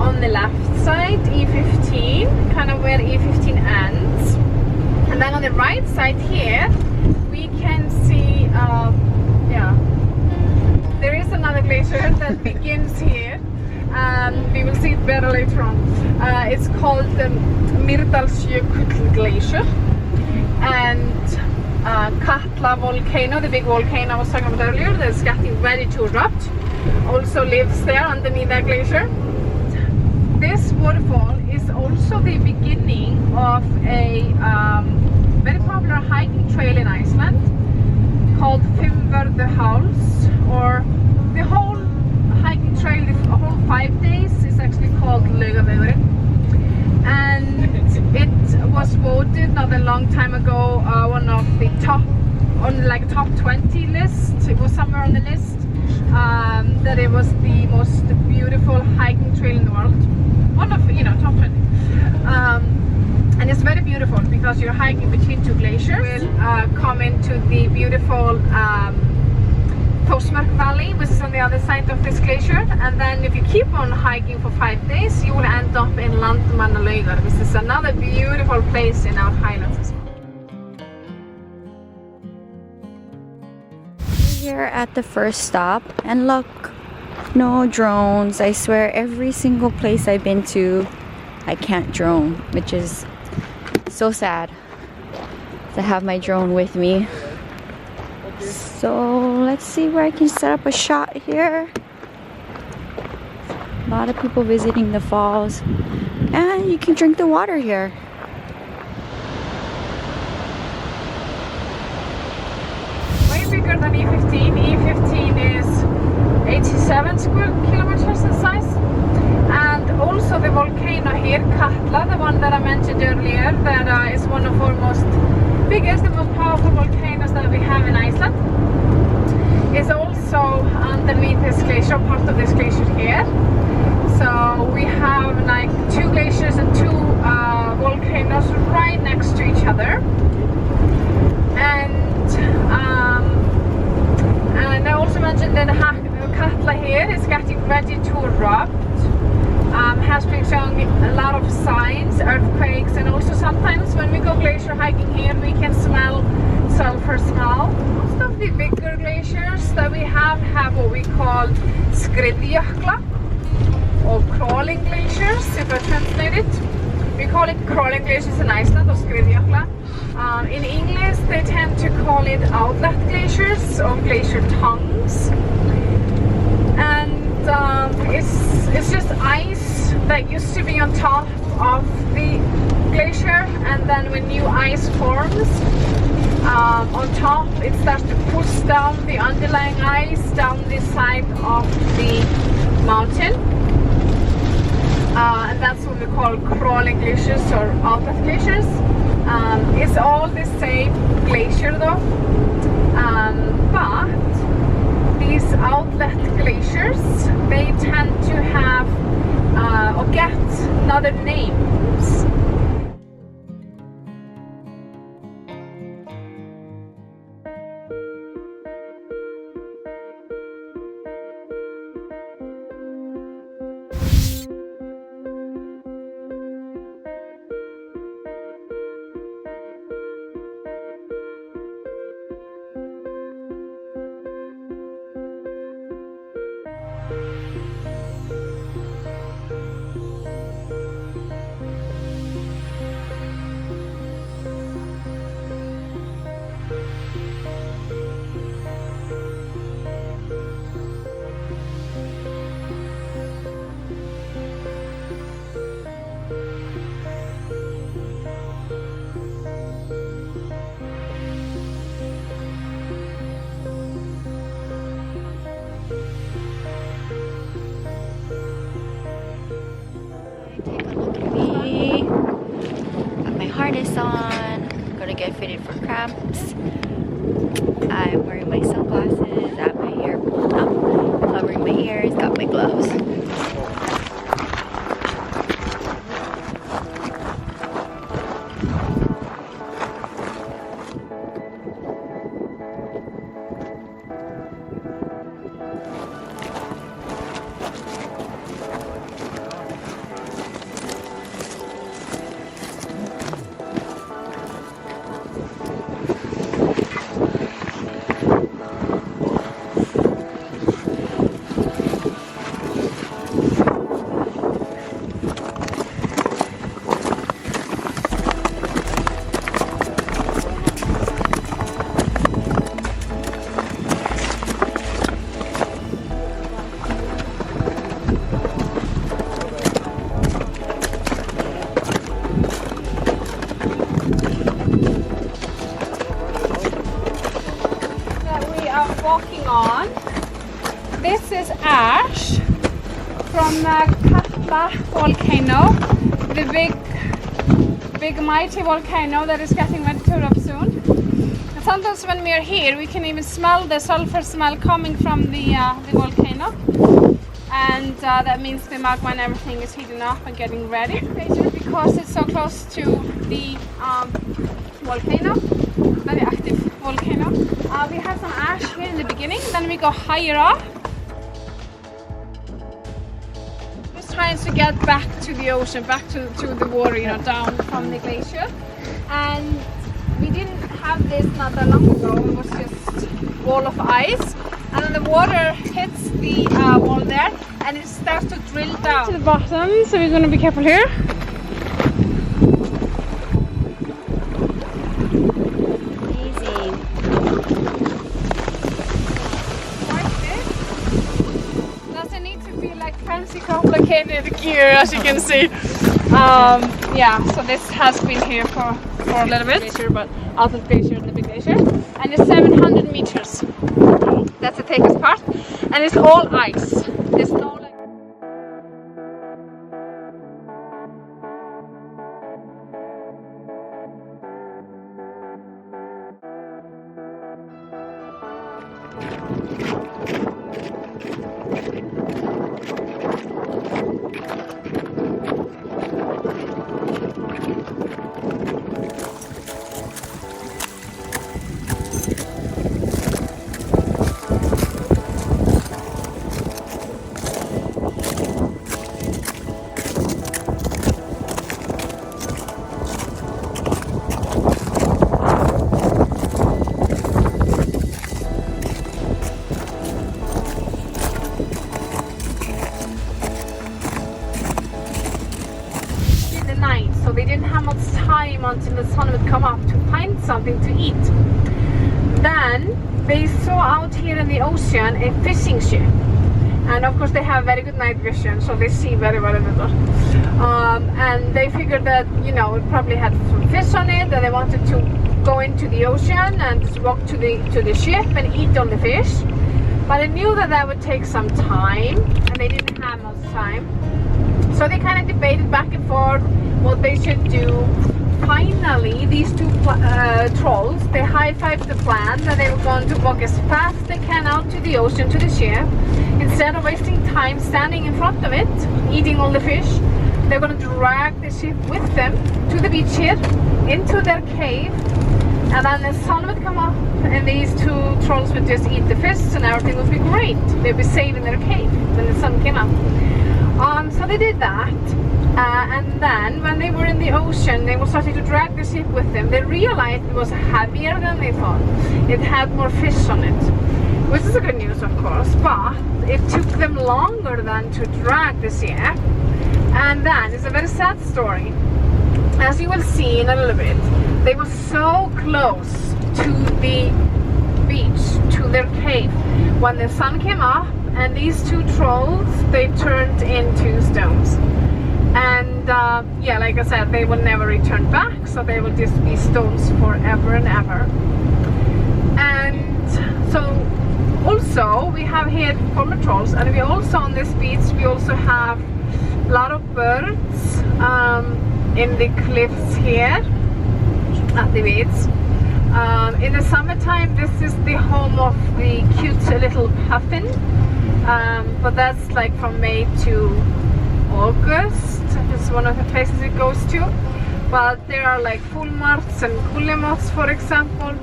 on the left side, E15, kind of where E15 ends. And then on the right side here, we can see, there is another glacier that begins here. We will see it better later on. It's called the Mýrdalsjökull Glacier. And Katla volcano, the big volcano I was talking about earlier, that's getting ready to erupt, also lives there underneath that glacier. This waterfall is also the beginning of a very popular hiking trail in Iceland called Fimmvörðuháls, or the whole hiking trail, the whole 5 days is actually called Ilovejewelyn. And it was voted not a long time ago one of the top, on like top 20 list. It was somewhere on the list that it was the most beautiful hiking trail in the world. One of, top 20. And it's very beautiful because you're hiking between two glaciers. We'll come into the beautiful Þórsmörk Valley, which is on the other side of this glacier, and then if you keep on hiking for 5 days, you will end up in Landmannalaugar, which is another beautiful place in our highlands as well. Here at the first stop, and look, no drones. I swear every single place I've been to, I can't drone, which is so sad to have my drone with me. So let's see where I can set up a shot here. A lot of people visiting the falls, and you can drink the water here. Way bigger than E15. E15 is 87 square kilometers in size. And also the volcano here, Katla, the one that I mentioned earlier, that is one of our biggest and most powerful volcanoes that we have in Iceland, is also underneath this glacier, part of this glacier here. So we have like 2 glaciers and 2 volcanoes right next to each other. And I also mentioned that Katla here is getting ready to erupt. Has been showing a lot of signs, earthquakes, and also sometimes when we go glacier hiking here, we can smell sulfur smell. Most of the bigger glaciers that we have what we call skriðjökla, or crawling glaciers, if I translate it. We call it crawling glaciers in Iceland, or skriðjökla. In English, they tend to call it outlet glaciers, or glacier tongues. And it's just ice that used to be on top of the glacier, and then when new ice forms on top, it starts to push down the underlying ice down the side of the mountain, and that's what we call crawling glaciers or outlet glaciers. It's all the same glacier though, but these outlet glaciers, they tend to have or get other names. Harness on, gonna get fitted for cramps. I'm wearing my sunglasses, I have my hair pulled up, covering my ears, got my gloves. walking on. This is ash from Kappa volcano, the big mighty volcano that is getting ready to erupt soon. And sometimes when we are here, we can even smell the sulfur smell coming from the volcano, and that means the magma and everything is heating up and getting ready. Because it's so close to the volcano, very active volcano. We have some ash here in the beginning, then we go higher up. Just trying to get back to the ocean, back to the water, you know, down from the glacier. And we didn't have this not that long ago. It was just wall of ice, and then the water hits the wall there, and it starts to drill down to the bottom. So we're going to be careful here. Complicated gear, as you can see. Yeah, so this has been here for a little bit, glacier, but out of glacier and the big glacier, and it's 700 meters. That's the thickest part, and it's all ice. There's no like. They didn't have much time until the sun would come up to find something to eat. Then they saw out here in the ocean a fishing ship, and of course they have very good night vision, so they see very well in the dark. And they figured that, you know, it probably had some fish on it, and they wanted to go into the ocean and just walk to the ship and eat on the fish. But they knew that that would take some time, and they didn't have much time. So they kind of debated back and forth what they should do. Finally, these two trolls, they high-fived the plan that they were going to walk as fast as they can out to the ocean, to the ship. Instead of wasting time standing in front of it, eating all the fish, they're going to drag the ship with them to the beach here, into their cave. And then the sun would come up, and these two trolls would just eat the fish, and everything would be great. They'd be safe in their cave when the sun came up. So they did that, and then when they were in the ocean, they were starting to drag the ship with them. They realized it was heavier than they thought. It had more fish on it, which is a good news, of course, but it took them longer than to drag the ship. And then it's a very sad story, as you will see in a little bit. They were so close to the beach, to their cave, when the sun came up, and these two trolls, they turned into stones. And yeah, like I said, they will never return back, so they will just be stones forever and ever. And so also we have here former trolls, and we also on this beach, we also have a lot of birds in the cliffs here at the beach. In the summertime, this is the home of the cute little puffin, but that's like from May to August. It's one of the places it goes to. But there are like fulmarts and guillemots, for example.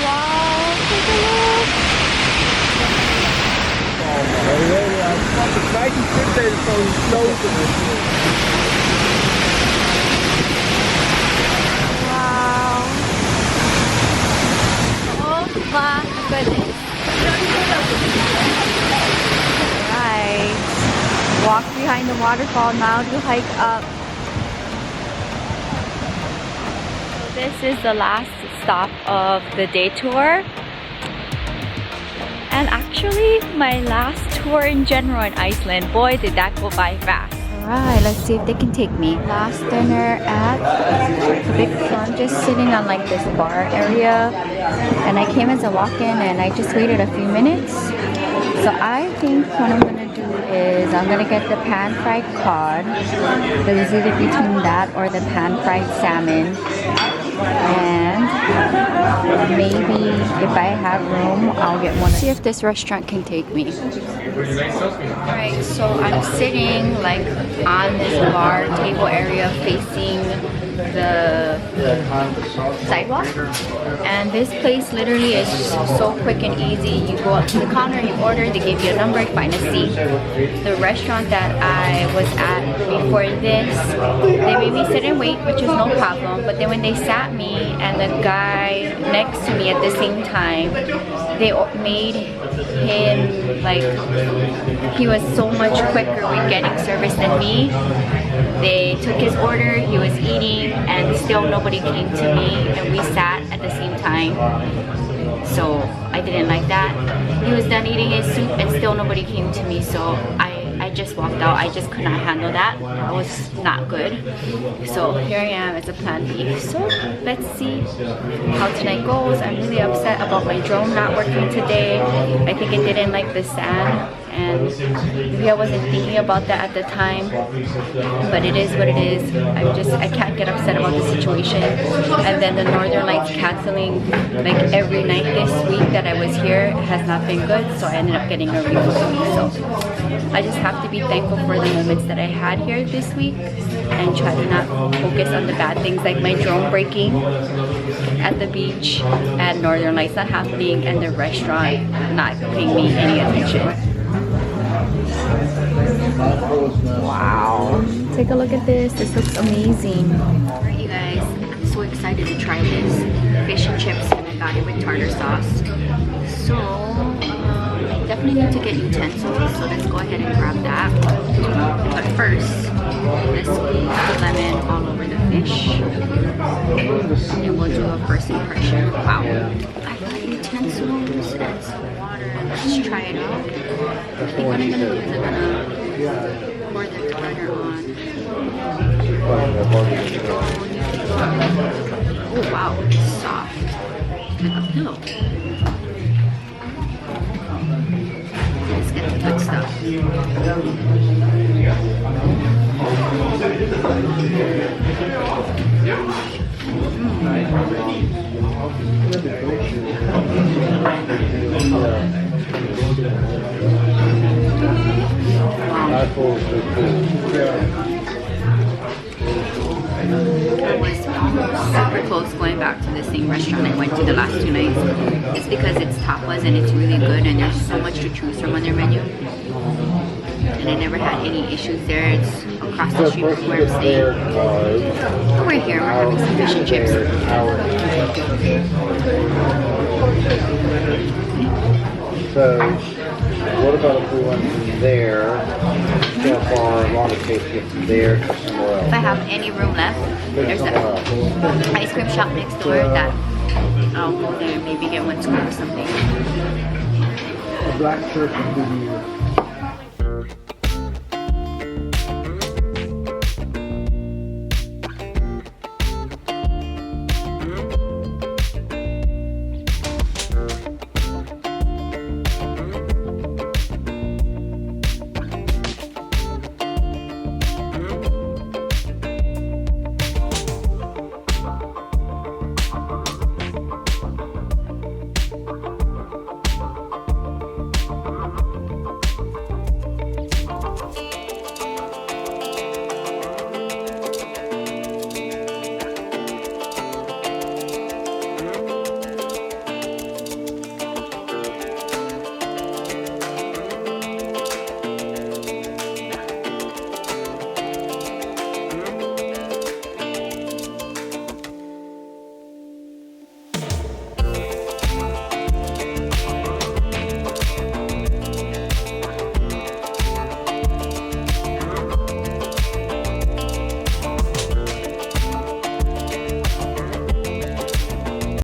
Wow, take a look! Wow! Oh my goodness! Right. Walk behind the waterfall. Now to hike up. So this is the last stop of the day tour. And actually, my last tour in general in Iceland, boy, did that go by fast. Alright, let's see if they can take me. Last dinner at the big front, just sitting on like this bar area. And I came as a walk-in and I just waited a few minutes. So I think what I'm gonna do is I'm gonna get the pan-fried cod. Because it's either between that or the pan-fried salmon. And maybe if I have room, I'll get one. See if this restaurant can take me. Alright, so I'm sitting like on this bar table area facing the sidewalk, and this place literally is so quick and easy. You go up to the counter, you order, they give you a number, you find a seat. The restaurant that I was at before this, they made me sit and wait, which is no problem, but then when they sat me and the guy next to me at the same time, they made him like, he was so much quicker with getting service than me. They took his order, he was eating, and still nobody came to me, and we sat at the same time. So I didn't like that. He was done eating his soup and still nobody came to me, so I just walked out. I just could not handle that. That was not good. So here I am as a plan B. So let's see how tonight goes. I'm really upset about my drone not working today. I think it didn't like the sand, and maybe I wasn't thinking about that at the time, but it is what it is. I can't get upset about the situation. And then the Northern Lights canceling like every night this week that I was here has not been good, so I ended up getting a refund. So I just have to be thankful for the moments that I had here this week and try to not focus on the bad things like my drone breaking at the beach and Northern Lights not happening and the restaurant not paying me any attention. Wow, take a look at this. This looks amazing. Alright you guys, I'm so excited to try this fish and chips, and I got it with tartar sauce. So I definitely need to get utensils, so let's go ahead and grab that. But first, let's squeeze the lemon all over the fish, and we'll do a first impression. Wow, I got utensils and some water. Let's try it out. I think what I'm gonna do is I'm gonna pour the tartar on. Oh wow, it's soft. Like a pillow. Let's get the good stuff. I was super close going back to the same restaurant I went to the last 2 nights. It's because it's tapas and it's really good and there's so much to choose from on their menu. And I never had any issues there. It's across the street from where I'm staying. But we're here, we're having some fish and chips. So, what about if we went from there, how far along the case get from there to somewhere else? If I have any room left, there's an ice cream shop next door that I'll go there and maybe get one scoop or something. A black shirt and